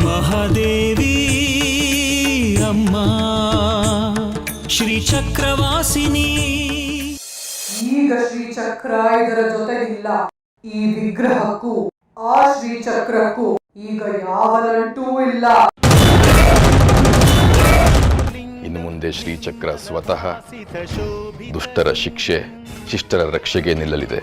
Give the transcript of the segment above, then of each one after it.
ಮಹಾದೇವಿ ಅಮ್ಮ ಶ್ರೀಚಕ್ರವಾಸಿನಿ. ಈಗ ಶ್ರೀಚಕ್ರ ಇದರ ಜೊತೆಗಿಲ್ಲ. ಈ ವಿಗ್ರಹಕ್ಕೂ ಆ ಶ್ರೀಚಕ್ರಕ್ಕೂ ಈಗ ಯಾವ ನಂಟೂ ಇಲ್ಲ. ಇನ್ನು ಮುಂದೆ ಶ್ರೀಚಕ್ರ ಸ್ವತಃ ದುಷ್ಟರ ಶಿಕ್ಷೆ, ಶಿಷ್ಟರ ರಕ್ಷೆಗೆ ನಿಲ್ಲಲಿದೆ.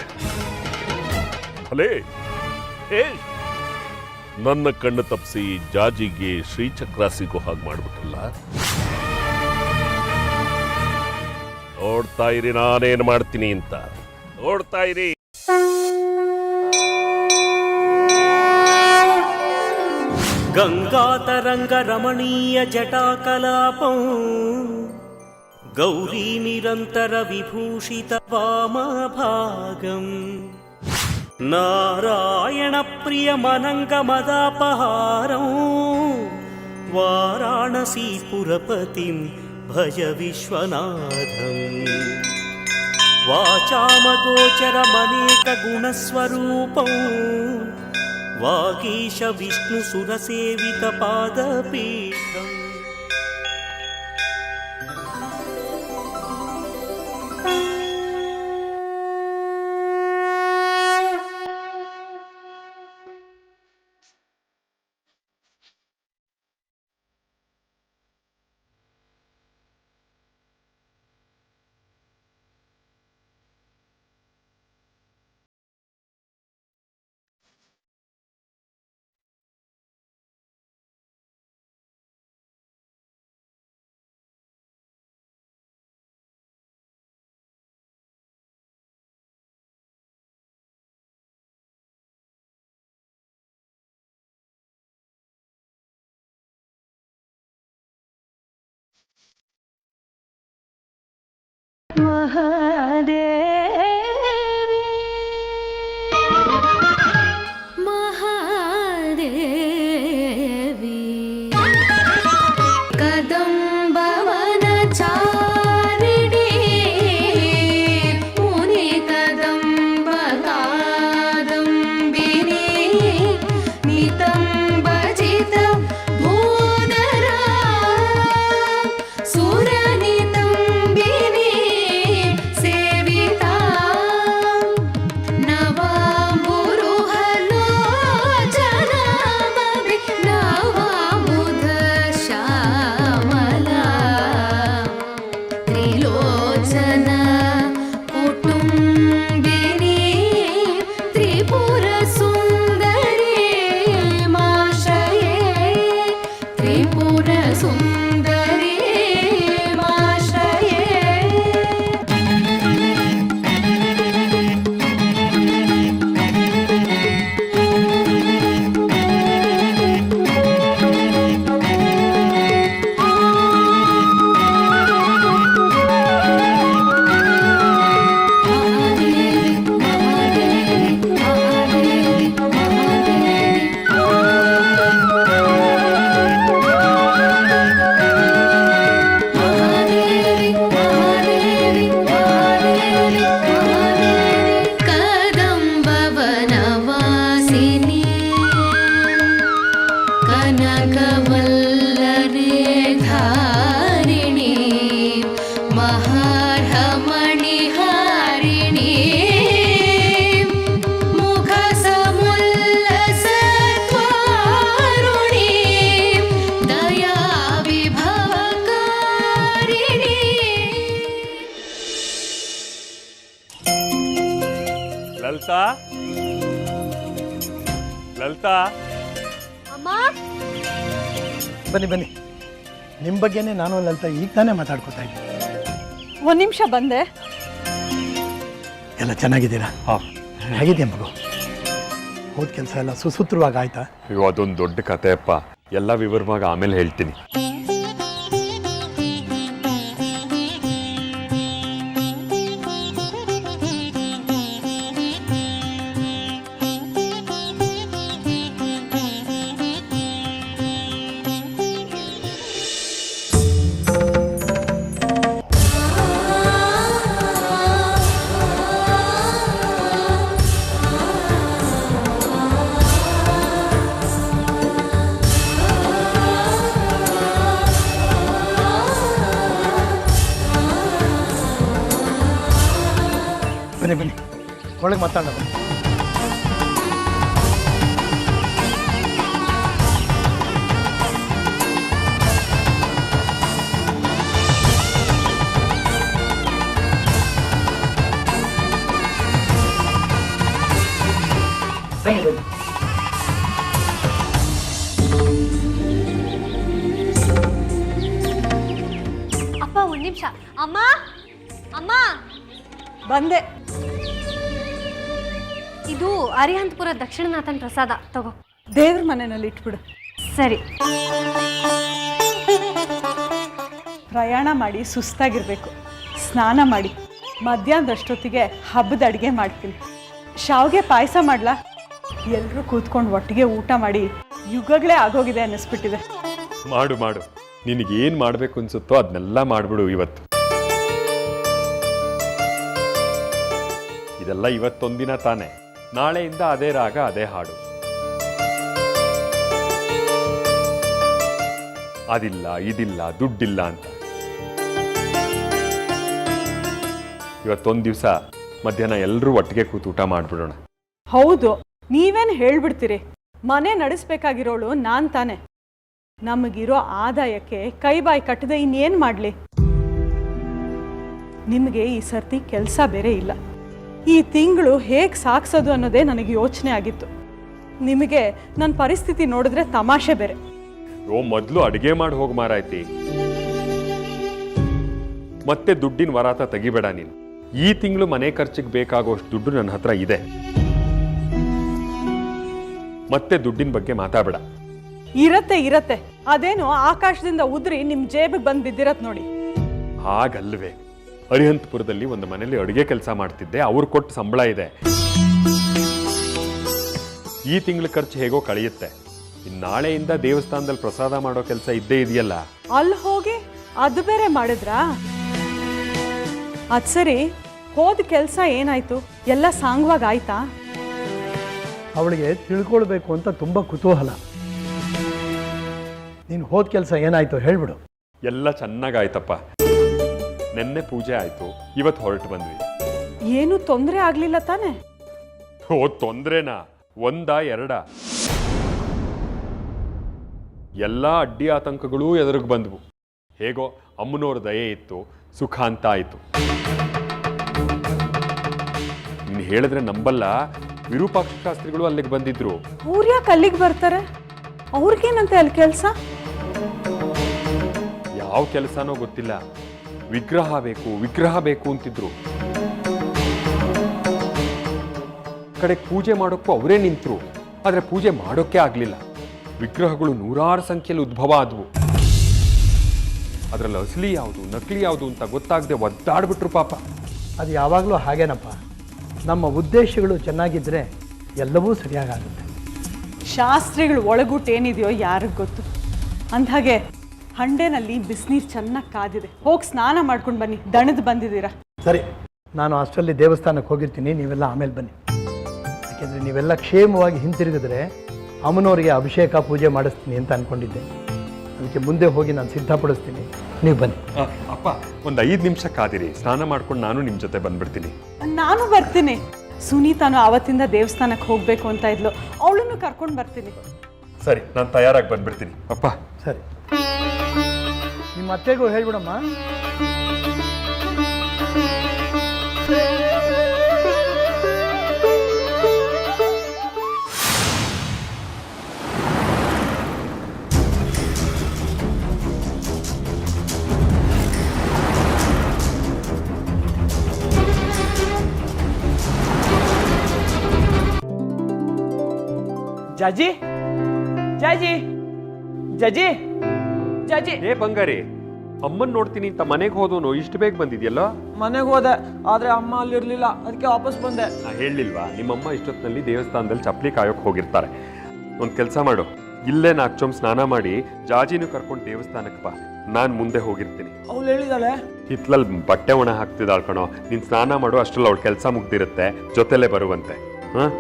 ನನ್ನ ಕಣ್ಣು ತಪ್ಪಿಸಿ ಜಾಜಿಗೆ ಶ್ರೀಚಕ್ರ ಸಿಗೋ ಹಾಗೆ ಮಾಡ್ಬಿಟ್ರಲ್ಲ. ನೋಡ್ತಾ ಇರಿ ನಾನೇನ್ ಮಾಡ್ತೀನಿ ಅಂತ. ನೋಡ್ತಾ ಇರಿ. ಗಂಗಾತರಂಗ ರಮಣೀಯ ಜಟಾಕಲಾಪಂ ಗೌರಿ ನಿರಂತರ ವಿಭೂಷಿತ ವಾಮಭಾಗಂ ನಾರಾಯಣ ಪ್ರಿಯ ಮನಂಗ ಮದಾಪಹಾರಂ ವಾರಾಣಸೀಪುರಪತಿಂ ಭಜ ವಿಶ್ವನಾಥಂ ವಾಚಾಮಗೋಚರಮನೇಕ ಗುಣಸ್ವರೂಪಂ ವಾಗೀಶ ವಿಷ್ಣು ಸುರಸೇವಿತ ಪಾದಪೀಠಂ. ಮಹಾದೇವಿ ಮಹಾದೇವಿ ಕದಂಬವನ ಚಾರಿಣಿ ಮುನಿ ಕದಂಬ ಕಾದಂಬಿನಿ ನಿತಂಬಜಿತ ಭೂಧರ ಸುರನಿತಂಬಿನಿ ಲಲಿತಾ, ಲಲಿತಾ, ಅಮ್ಮ ಬನ್ನಿ ಬನ್ನಿ. ನಿಮ್ಮ ಬಗ್ಗೆನೇ ನಾನು ಲಲಿತಾ ಈಗ ತಾನೇ ಮಾತಾಡ್ಕೊತಾ ಇದ್ದೀನಿ. ಒಂದ್ ನಿಮಿಷ ಬಂದೆ. ಎಲ್ಲ ಚೆನ್ನಾಗಿದ್ದೀರಾ? ಹೇಗಿದೆಯಾ ಮಗು? ಹೋದ ಕೆಲಸ ಎಲ್ಲ ಸುಸೂತ್ರವಾಗಿ ಆಯ್ತಾ? ಅಯ್ಯೋ ಅದೊಂದು ದೊಡ್ಡ ಕತೆ ಅಪ್ಪ, ಎಲ್ಲ ವಿವರವಾಗಿ ಆಮೇಲೆ ಹೇಳ್ತೀನಿ. ಬನ್ನಿ ಬನ್ನಿ ಒಳಗೆ ಮಾತಾಡೋಣ ಬನ್ನಿ. ಬನ್ನಿ ಬನ್ನಿ. ಅಪ್ಪ ಒಂದ್ ನಿಮಿಷ. ಅಮ್ಮ ಅಮ್ಮ ಬಂದೆ. ಇದು ಅರಿಹಂತಪುರ ದಕ್ಷಿಣನಾಥನ್ ಪ್ರಸಾದ ತಗೋ. ದೇವ್ರ ಮನೆಯಲ್ಲಿ ಇಟ್ಬಿಡು. ಸರಿ. ಪ್ರಯಾಣ ಮಾಡಿ ಸುಸ್ತಾಗಿರ್ಬೇಕು. ಸ್ನಾನ ಮಾಡಿ ಮಧ್ಯಾಹ್ನದಷ್ಟೊತ್ತಿಗೆ ಹಬ್ಬದ ಅಡುಗೆ ಮಾಡ್ತೀನಿ. ಶಾವಿಗೆ ಪಾಯಸ ಮಾಡ್ಲಾ? ಎಲ್ಲರೂ ಕೂತ್ಕೊಂಡು ಒಟ್ಟಿಗೆ ಊಟ ಮಾಡಿ ಯುಗಗಳೇ ಆಗೋಗಿದೆ ಅನ್ನಿಸ್ಬಿಟ್ಟಿದೆ. ಮಾಡು ಮಾಡು, ನಿನಗೇನು ಮಾಡಬೇಕು ಅನ್ಸುತ್ತೋ ಅದನ್ನೆಲ್ಲ ಮಾಡಿಬಿಡು ಇವತ್ತು. ಇದೆಲ್ಲ ಇವತ್ತೊಂದಿನ ತಾನೇ, ನಾಳೆಯಿಂದ ಅದೇ ರಾಗ ಅದೇ ಹಾಡು. ಅದಿಲ್ಲ ಇದಿಲ್ಲ ದುಡ್ಡಿಲ್ಲ ಅಂತ. ಇವತ್ತೊಂದು ದಿವಸ ಮಧ್ಯಾಹ್ನ ಎಲ್ಲರೂ ಒಟ್ಟಿಗೆ ಕೂತು ಊಟ ಮಾಡಿಬಿಡೋಣ. ಹೌದು, ನೀವೇನು ಹೇಳ್ಬಿಡ್ತೀರಿ? ಮನೆ ನಡೆಸ್ಬೇಕಾಗಿರೋಳು ನಾನು ತಾನೆ. ನಮಗಿರೋ ಆದಾಯಕ್ಕೆ ಕೈ ಬಾಯಿ ಕಟ್ಟದೆ ಇನ್ನೇನು ಮಾಡಲಿ? ನಿಮಗೆ ಈ ಸರ್ತಿ ಕೆಲಸ ಬೇರೆ ಇಲ್ಲ. ಈ ತಿಂಗಳು ಹೇಗೆ ಸಾಕ್ಸೋದು ಅನ್ನೋದೇ ನನಗೆ ಯೋಚನೆ ಆಗಿತ್ತು. ನಿಮಗೆ ನನ್ನ ಪರಿಸ್ಥಿತಿ ನೋಡಿದ್ರೆ ತಮಾಷೆ ಬೇರೆ. ಮೊದಲು ಅಡುಗೆ ಮಾಡಿ ಹೋಗಿ ಮಾರಾಯ್ತಿ, ಮತ್ತೆ ದುಡ್ಡಿನ ವರಾತ ತೆಗಿಬೇಡ ನೀನು. ಈ ತಿಂಗಳು ಮನೆ ಖರ್ಚಿಗೆ ಬೇಕಾಗುವಷ್ಟು ದುಡ್ಡು ನನ್ನ ಹತ್ರ ಇದೆ. ಮತ್ತೆ ದುಡ್ಡಿನ ಬಗ್ಗೆ ಮಾತಾಡಬೇಡ. ಇರತ್ತೆ. ಅದೇನು ಆಕಾಶದಿಂದ ಉದ್ರಿ ನಿಮ್ಮ ಜೇಬಿಗೆ ಬಂದು ಬಿದ್ದಿರತ್ ನೋಡಿ. ಹಾಗಲ್ವೇ, ಅರಿಹಂತಪುರದಲ್ಲಿ ಒಂದು ಮನೇಲಿ ಅಡುಗೆ ಕೆಲಸ ಮಾಡ್ತಿದ್ದೆ. ಅವ್ರು ಕೊಟ್ಟು ಸಂಬಳ ಇದೆ. ಈ ತಿಂಗಳ ಖರ್ಚು ಹೇಗೋ ಕಳೆಯುತ್ತೆ. ನಾಳೆಯಿಂದ ದೇವಸ್ಥಾನದಲ್ಲಿ ಪ್ರಸಾದ ಮಾಡೋ ಕೆಲಸ ಇದ್ದೇ ಇದೆಯಲ್ಲ. ಅಲ್ಲಿ ಹೋಗಿ ಅದು ಬೇರೆ ಮಾಡಿದ್ರಾ? ಅದು ಸರಿ, ಹೋದ ಕೆಲಸ ಏನಾಯ್ತು? ಎಲ್ಲ ಸಾಂಗವಾಗಿ ಆಯ್ತಾ? ಅವಳಿಗೆ ತಿಳ್ಕೊಳ್ಬೇಕು ಅಂತ ತುಂಬ ಕುತೂಹಲ. ನೀನು ಹೋದ ಕೆಲಸ ಏನಾಯ್ತು ಹೇಳ್ಬಿಡು. ಎಲ್ಲ ಚೆನ್ನಾಗಾಯ್ತಪ್ಪ. ನೆನ್ನೆ ಪೂಜೆ ಆಯ್ತು, ಇವತ್ತು ಹೊರಟು ಬಂದ್ವಿ. ಏನು ತೊಂದರೆ ಆಗ್ಲಿಲ್ಲ ತಾನೆ? ಓ ತೊಂದ್ರೆನಾ? ಒಂದ ಎರಡ? ಎಲ್ಲ ಅಡ್ಡಿ ಆತಂಕಗಳೂ ಎದುರಿಗೆ ಬಂದ್ವು. ಹೇಗೋ ಅಮ್ಮನವ್ರ ದಯೆ ಇತ್ತು, ಸುಖ ಅಂತ ಆಯ್ತು. ನೀನು ಹೇಳಿದ್ರೆ ನಂಬಲ್ಲ, ವಿರೂಪಾಕ್ಷ ಶಾಸ್ತ್ರಿಗಳು ಅಲ್ಲಿಗೆ ಬಂದಿದ್ರು. ಅವ್ರು ಯಾಕೆ ಅಲ್ಲಿಗೆ ಬರ್ತಾರೆ? ಅವ್ರಿಗೇನಂತೆ ಅಲ್ಲಿ ಕೆಲಸ? ಯಾವ ಕೆಲಸನೋ ಗೊತ್ತಿಲ್ಲ, ವಿಗ್ರಹ ಬೇಕು ಅಂತಿದ್ರು. ಕಡೆಗೆ ಪೂಜೆ ಮಾಡೋಕ್ಕೂ ಅವರೇ ನಿಂತರು. ಆದರೆ ಪೂಜೆ ಮಾಡೋಕ್ಕೆ ಆಗಲಿಲ್ಲ. ವಿಗ್ರಹಗಳು ನೂರಾರು ಸಂಖ್ಯೆಯಲ್ಲಿ ಉದ್ಭವ ಆದವು. ಅದರಲ್ಲಿ ಅಸಲಿ ಯಾವುದು ನಕಲಿ ಯಾವುದು ಅಂತ ಗೊತ್ತಾಗದೆ ಒದ್ದಾಡ್ಬಿಟ್ರು ಪಾಪ. ಅದು ಯಾವಾಗಲೂ ಹಾಗೇನಪ್ಪ. ನಮ್ಮ ಉದ್ದೇಶಗಳು ಚೆನ್ನಾಗಿದ್ದರೆ ಎಲ್ಲವೂ ಸರಿಯಾಗುತ್ತೆ. ಶಾಸ್ತ್ರಿಗಳು ಒಳಗುಟ್ಟು ಏನಿದೆಯೋ ಯಾರಿಗೆ ಗೊತ್ತು. ಅಂದ್ಹಾಗೆ ಹಂಡೆನಲ್ಲಿ ಬಿಸಿನೀರು ಚೆನ್ನಾಗಿ ಕಾದಿದೆ, ಹೋಗಿ ಸ್ನಾನ ಮಾಡ್ಕೊಂಡು ಬನ್ನಿ. ದಣದು ಬಂದಿದ್ದೀರಾ? ಸರಿ, ನಾನು ಅಷ್ಟರಲ್ಲಿ ದೇವಸ್ಥಾನಕ್ಕೆ ಹೋಗಿರ್ತೀನಿ, ನೀವೆಲ್ಲ ಆಮೇಲೆ ಬನ್ನಿ. ಯಾಕೆಂದರೆ ನೀವೆಲ್ಲ ಕ್ಷೇಮವಾಗಿ ಹಿಂತಿರುಗಿದ್ರೆ ಅಮ್ಮನವರಿಗೆ ಅಭಿಷೇಕ ಪೂಜೆ ಮಾಡಿಸ್ತೀನಿ ಅಂತ ಅಂದ್ಕೊಂಡಿದ್ದೆ. ಅದಕ್ಕೆ ಮುಂದೆ ಹೋಗಿ ನಾನು ಸಿದ್ಧಪಡಿಸ್ತೀನಿ, ನೀವು ಬನ್ನಿ. ಅಪ್ಪ ಒಂದು 5 ನಿಮಿಷ ಕಾದಿರಿ, ಸ್ನಾನ ಮಾಡ್ಕೊಂಡು ನಾನು ನಿಮ್ಮ ಜೊತೆ ಬಂದ್ಬಿಡ್ತೀನಿ. ನಾನು ಬರ್ತೀನಿ. ಸುನೀತಾನು ಆವತ್ತಿಂದ ದೇವಸ್ಥಾನಕ್ಕೆ ಹೋಗಬೇಕು ಅಂತ ಇದ್ಲು, ಅವಳನ್ನು ಕರ್ಕೊಂಡು ಬರ್ತೀನಿ. ಸರಿ, ನಾನು ತಯಾರಾಗಿ ಬಂದ್ಬಿಡ್ತೀನಿ. ಅಪ್ಪ ಸರಿ, ನಿಮ್ಮ ಅತ್ತೆಗೂ ಹೇಳ್ಬಿಡಮ್ಮ. ಜಾಜಿ ಜಾಜಿ ಜಾಜಿ ಜಾಜಿ. ಏ ಬಂಗಾರಿ, ಅಮ್ಮನ್ ನೋಡ್ತೀನಿ ಅಂತ ಮನೆಗೆ ಹೋದವನು ಇಷ್ಟು ಬೇಗ ಬಂದಿದ್ಯಲ್ಲ? ಮನೆಗೆ ಹೋದೆ, ಆದ್ರೆ ಅಮ್ಮ ಅಲ್ಲಿರ್ಲಿಲ್ಲ, ಅದಕ್ಕೆ ವಾಪಸ್ ಬಂದೆ. ನಾ ಹೇಳಿಲ್ವಾ ನಿಮ್ಮಮ್ಮ ಇಷ್ಟೊತ್ತಿನಲ್ಲಿ ದೇವಸ್ಥಾನದಲ್ಲಿ ಚಪ್ಪಲಿ ಕಾಯೋಕೆ ಹೋಗಿರ್ತಾರೆ. ಒಂದು ಕೆಲಸ ಮಾಡು, ಇಲ್ಲೇ 4 ಚೊಂಬು ಸ್ನಾನ ಮಾಡಿ ಜಾಜಿನೂ ಕರ್ಕೊಂಡು ದೇವಸ್ಥಾನಕ್ಕೆ ಬಾ, ನಾನು ಮುಂದೆ ಹೋಗಿರ್ತೀನಿ. ಅವಳು ಹೇಳಿದಾಳೆ ಹಿತ್ಲಲ್ಲಿ ಬಟ್ಟೆ ಒಣ ಹಾಕ್ತಿದ್ದಾಳ್ ಕಣೋ. ನೀನು ಸ್ನಾನ ಮಾಡು, ಅಷ್ಟರಲ್ಲಿ ಅವಳ ಕೆಲಸ ಮುಗ್ದಿರುತ್ತೆ, ಜೊತೆಲೇ ಬರುವಂತೆ. ಹಾಂ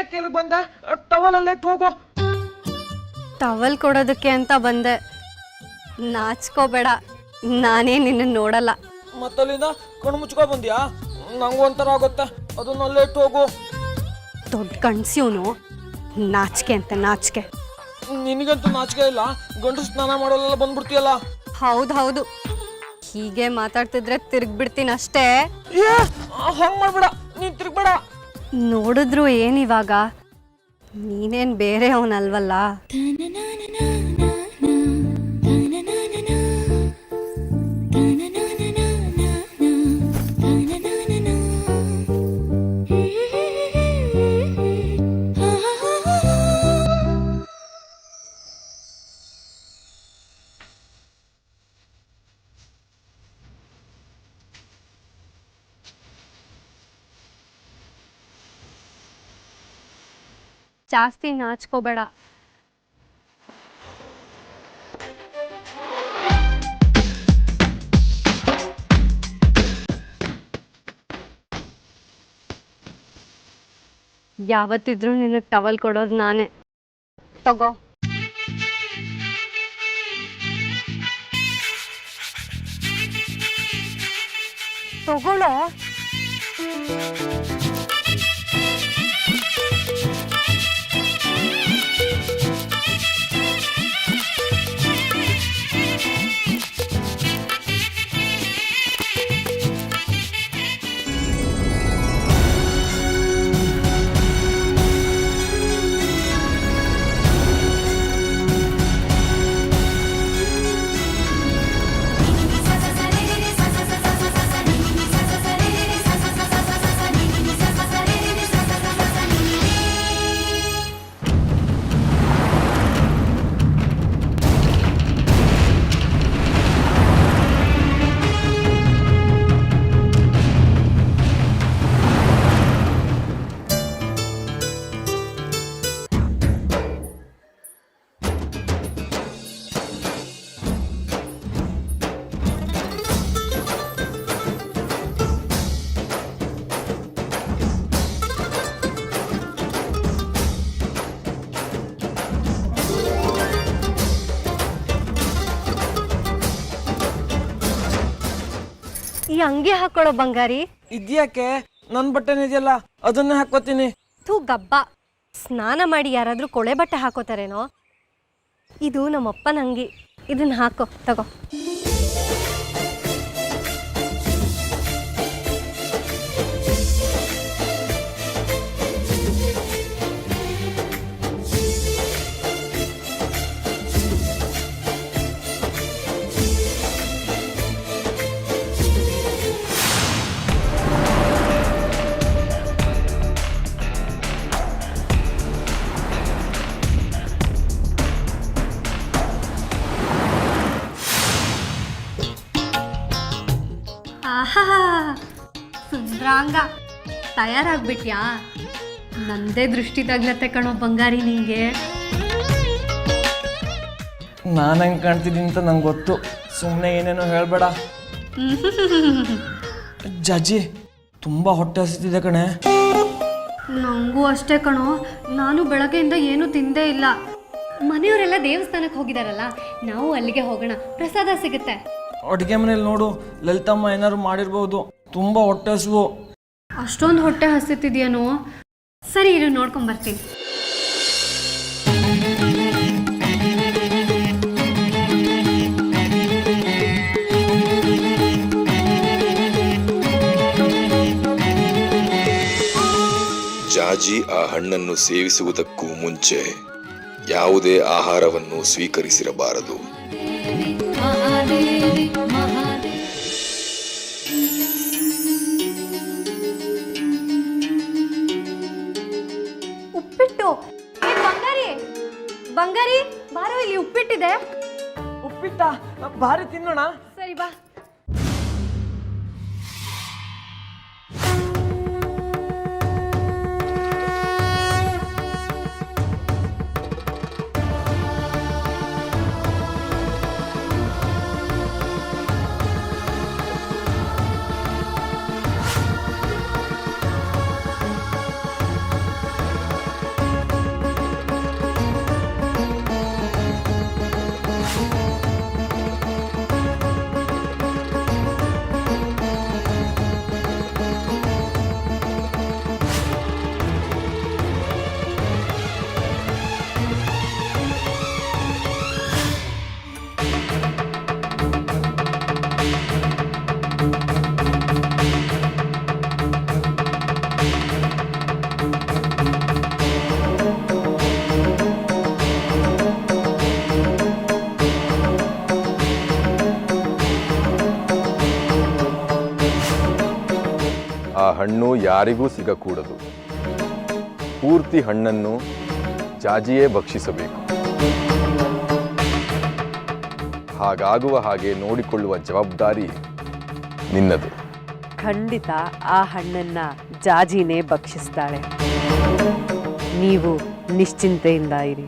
ಯಾಕೆ ಇಲ್ಲಿ ಬಂದ? ಟವಲಲ್ಲೇ ಹೋಗೋ. ಟವಲ್ ಕೊಡೋದಕ್ಕೆ ಅಂತ ಬಂದೆ. ನಾಚ್ಕೋಬೇಡ, ನಾನೇ ನಿನ್ನ ನೋಡಲ್ಲ. ಮತ್ತಲ್ಲಿಂದ ಕಣ್ಣು ಮುಚ್ಕೊ ಬಂದ್ಯಾ? ನಂಗೂ ಒಂಥರ ಆಗುತ್ತೆ. ಅದನ್ನಲ್ಲೇ ಹೋಗು. ದೊಡ್ಡ ಕಣ್ಸಿವ್ನು, ನಾಚಿಕೆ ಅಂತ ನಾಚಿಕೆ. ನಿನಗಂತೂ ನಾಚಿಕೆ ಇಲ್ಲ. ಗಂಡು ಸ್ನಾನ ಮಾಡೋಲ್ಲ ಬಂದ್ಬಿಡ್ತೀಯಲ್ಲ. ಹೌದು, ಹೀಗೆ ಮಾತಾಡ್ತಿದ್ರೆ ತಿರ್ಗ್ಬಿಡ್ತೀನಿ ಅಷ್ಟೇ. ಏ ಹಂಗ್ ಮಾಡ್ಬೇಡ, ನೀನ್ ತಿರ್ಗ್ಬೇಡ. ನೋಡಿದ್ರು ಏನಿವಾಗ, ನೀನೇನ್ ಬೇರೆ ಅವನಲ್ವಲ್ಲ. ಜಾಸ್ತಿ ನಾಚ್ಕೋಬೇಡ. ಯಾವತ್ತಿದ್ರೂ ನಿನಗೆ ಟವಲ್ ಕೊಡೋದು ನಾನೇ. ತಗೋ. ತಗೊಳ್ಳೋ. ಈ ಅಂಗಿ ಹಾಕೊಳ್ಳೋ ಬಂಗಾರಿ. ಇದ್ಯಾಕೆ? ನನ್ ಬಟ್ಟೆನ ಇದೆಯಲ್ಲ, ಅದನ್ನೇ ಹಾಕೋತೀನಿ. ಥೂ ಗಬ್ಬ, ಸ್ನಾನ ಮಾಡಿ ಯಾರಾದ್ರೂ ಕೊಳೆ ಬಟ್ಟೆ ಹಾಕೋತಾರೇನೋ? ಇದು ನಮ್ಮಪ್ಪನ ಅಂಗಿ, ಇದನ್ನ ಹಾಕೋ. ತಗೋ. ಆಹಾ, ಸುಂದ್ರಾಂಗ, ತಯಾರಾಗ್ಬಿಟ್ಯಾ? ನಂದೇ ದೃಷ್ಟಿ ತಗ್ಲತ್ತೆ ಕಣೋ ಬಂಗಾರಿ ನಿಂಗೆ. ನಾನು ಹೆಂಗೆ ಕಾಣ್ತಿದ್ದೀನಿ ಅಂತ ನಂಗೆ ಗೊತ್ತು. ಸುಮ್ಮನೆ ಏನೇನೋ ಹೇಳಬೇಡ. ಜಾಜಿ, ತುಂಬ ಹೊಟ್ಟೆ ಹಸಿತಿದೆ ಕಣೆ. ನನಗೂ ಅಷ್ಟೇ ಕಣೋ. ನಾನು ಬೆಳಗ್ಗೆಯಿಂದ ಏನೂ ತಿಂದೇ ಇಲ್ಲ. ಮನೆಯವರೆಲ್ಲ ದೇವಸ್ಥಾನಕ್ಕೆ ಹೋಗಿದಾರಲ್ಲ, ನಾವು ಅಲ್ಲಿಗೆ ಹೋಗೋಣ, ಪ್ರಸಾದ ಸಿಗುತ್ತೆ. ಅಡುಗೆ ಮನೇಲಿ ನೋಡು, ಲಲಿತಮ್ಮ ಏನಾದ್ರು ಮಾಡಿರ್ಬೋದು. ತುಂಬ ಹೊಟ್ಟೆ ಹಸಿವು. ಅಷ್ಟೊಂದು ಹೊಟ್ಟೆ ಹಸಿತಿದ್ಯೇನೋ? ಸರಿ ಇರು, ನೋಡ್ಕೊಂಬರ್ತೀನಿ. ಜಾಜಿ ಆ ಹಣ್ಣನ್ನು ಸೇವಿಸುವುದಕ್ಕೂ ಮುಂಚೆ ಯಾವುದೇ ಆಹಾರವನ್ನು ಸ್ವೀಕರಿಸಿರಬಾರದು. ಉಪ್ಪಿಟ್ಟು. ಬಂಗಾರಿ, ಬಂಗಾರಿ ಬಾರೋ, ಇಲ್ಲಿ ಉಪ್ಪಿಟ್ಟಿದೆ. ಉಪ್ಪಿಟ್ಟ? ಭಾರಿ ತಿನ್ನೋಣ. ಸರಿ ಬಾ. ಹಣ್ಣು ಯಾರಿಗೂ ಸಿಗಕೂಡದು. ಪೂರ್ತಿ ಹಣ್ಣನ್ನು ಜಾಜಿಯೇ ಭಕ್ಷಿಸಬೇಕು. ಹಾಗಾಗುವ ಹಾಗೆ ನೋಡಿಕೊಳ್ಳುವ ಜವಾಬ್ದಾರಿ ನಿನ್ನದು. ಖಂಡಿತ ಆ ಹಣ್ಣನ್ನ ಜಾಜಿನೇ ಭಕ್ಷಿಸ್ತಾಳೆ. ನೀವು ನಿಶ್ಚಿಂತೆಯಿಂದ ಇರಿ.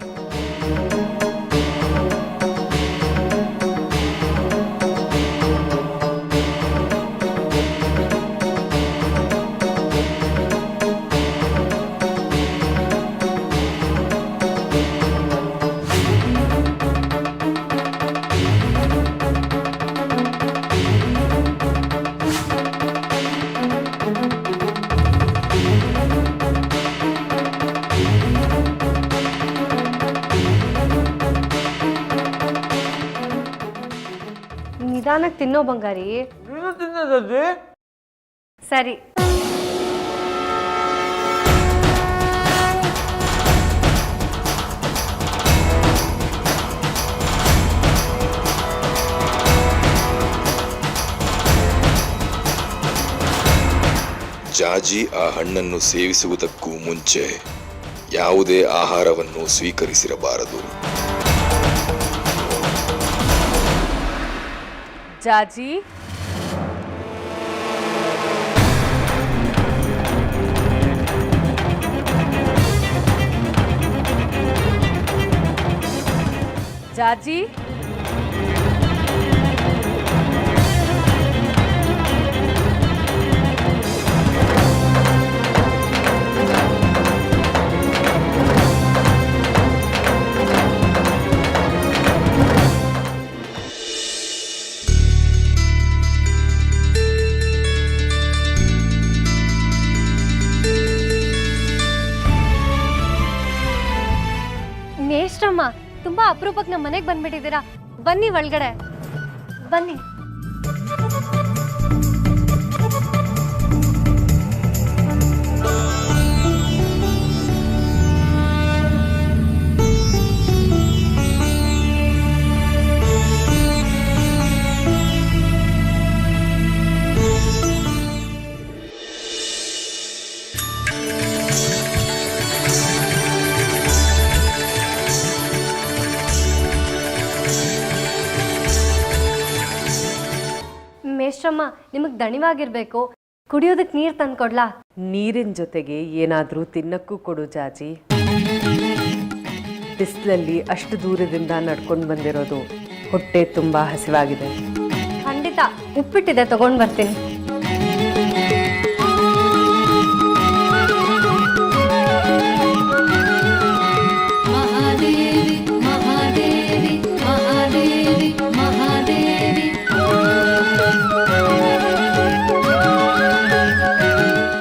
ನಿಧಾನಕ್ಕೆ ತಿನ್ನೋ ಬಂಗಾರಿ. ನೀನು ತಿನ್ನೋದಜ್ಜಿ? ಸರಿ. ಜಾಜಿ ಆ ಹಣ್ಣನ್ನು ಸೇವಿಸುವುದಕ್ಕೂ ಮುಂಚೆ ಯಾವುದೇ ಆಹಾರವನ್ನು ಸ್ವೀಕರಿಸಿರಬಾರದು. ಜಾಜಿ, ಜಾಜಿ, ನೇಶ್ರಮ್ಮ, ತುಂಬಾ ಅಪರೂಪಕ್ಕೆ ನಮ್ಮ ಮನೆಗೆ ಬಂದ್ಬಿಟ್ಟಿದ್ದೀರಾ. ಬನ್ನಿ ಒಳಗಡೆ ಬನ್ನಿ. ಮೇಶ್ರಮ್ಮ, ನಿಮಗೆ ದಣಿವಾಗಿರ್ಬೇಕು, ಕುಡಿಯೋದಕ್ಕೆ ನೀರು ತಂದ್ಕೊಡ್ಲಾ? ನೀರಿನ ಜೊತೆಗೆ ಏನಾದರೂ ತಿನ್ನಕ್ಕೂ ಕೊಡು ಜಾಜಿ. ಬಿಸಿಲಲ್ಲಿ ಅಷ್ಟು ದೂರದಿಂದ ನಡ್ಕೊಂಡು ಬಂದಿರೋದು, ಹೊಟ್ಟೆ ತುಂಬ ಹಸಿವಾಗಿದೆ. ಖಂಡಿತ, ಉಪ್ಪಿಟ್ಟಿದೆ, ತಗೊಂಡು ಬರ್ತೀನಿ.